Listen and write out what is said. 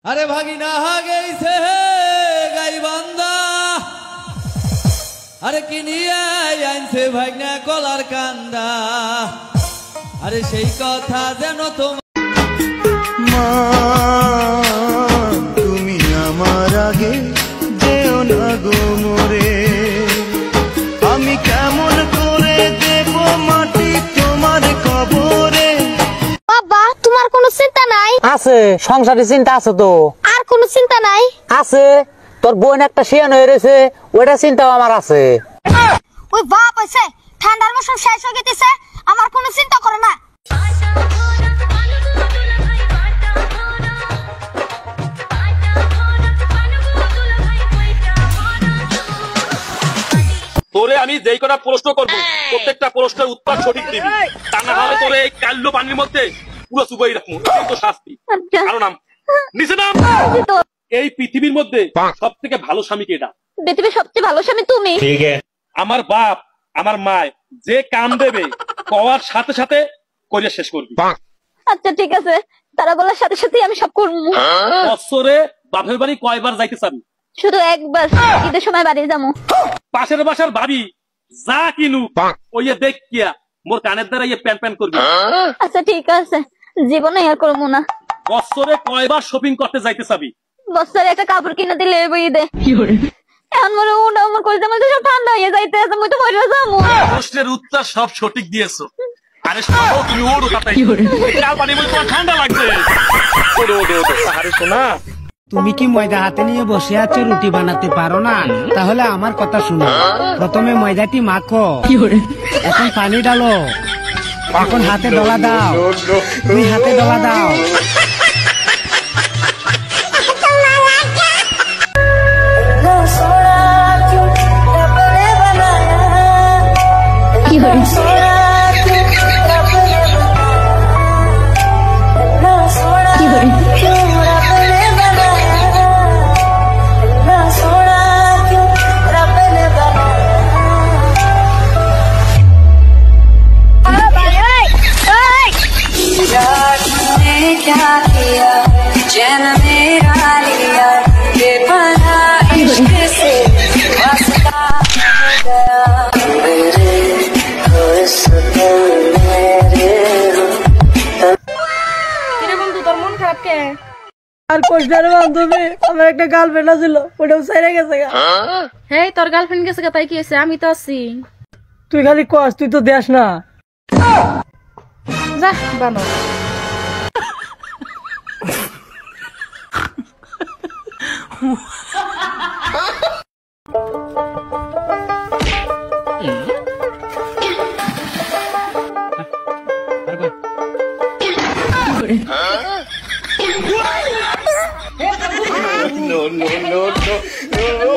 আরে ভাগিনা গেইছে গাইবান্ধা, আরে কি নিয়ে আইনছে ভাগনা কলার কান্দা, আরে সেই কথা যেন তোমার মা তুমি আমার আগে যেও না গো মোরে, আমি কেমন করে দেব মাটি তোমার কবরে। বাবা তোমার কোনো চিন্তা নাই? আছে, সংসারের চিন্তা আছে তো। আর কোনো চিন্তা নাই? আছে, তোর বোন একটা শিয়ান হয়ে রয়েছে, ওইটা চিন্তাও আমার আছে। ওই বাপ হইছে ঠান্ডার মৌসুম শেষ হয়ে গেছে, আমার কোনো চিন্তা করে না। তোরে আমি যেই কটা প্রশ্ন করবো প্রত্যেকটা প্রশ্নের উত্তর সঠিক দিবি, তা না হলে তোরে এই কাল্লো পানির মধ্যে পুরো চুবাই রাখবো, তো শাস্তি। আরো নাম নিচে নাম। এই পৃথিবীর মধ্যে সব থেকে ভালো স্বামী কেটা? পৃথিবীর সবচেয়ে ভালো স্বামী তুমি। আমার বাপ আমার মায় যে কাম দেবে কওয়ার সাথে সাথে করিয়া শেষ করবি। আচ্ছা ঠিক আছে, তারা বলার সাথে সাথে আমি সব করবো। বছরে বাপের বাড়ি কয়বার যাইতে চাবি? শুধু একবার, ঈদের সময় বাড়ি যাবো। পাশের বাসার ভাবি যা কিনু ওইয়ে দেখিয়া মোর কানের দ্বারা ইয়ে প্যান প্যান করবি। আচ্ছা ঠিক আছে, জীবনে আর করবো না। বছরে কয়বার শপিং করতে যাইতে চাবি? বছরে একটা কাপড় কিনে দিলে এবই দে। এখন মনে ওটা আমার করে যাবো, সব ঠান্ডা হয়ে যাইতে আছে, মুই তো মরে যাবো। প্রশ্নের উত্তর সব সঠিক দিয়েছো। আরে শোনো, তুমি ওড়ো তাতাই কাল পানি বলে তোমার ঠান্ডা লাগছে। ওড়ো ওড়ো ওড়ো। আরে শোনা, তুমি কি ময়দা হাতে নিয়ে বসে আছো, রুটি বানাতে পারো না? তাহলে আমার কথা শুনো, প্রথমে ময়দাটি মাখো, এখন পানি ডালো, এখন হাতে ডলা দাও, তুমি হাতে ডলা দাও। আর কোশার বান্ধবী আমার একটা গার্লফ্রেন্ড ছিল, ওটাও ছেড়ে গেছে। হেই তোর গার্লফ্রেন্ড গেছে তাই কি হয়েছে? আমি তো আছি। তুই খালি কস, তুই তো দেশ না। যা বানো। No, no, no, no, no.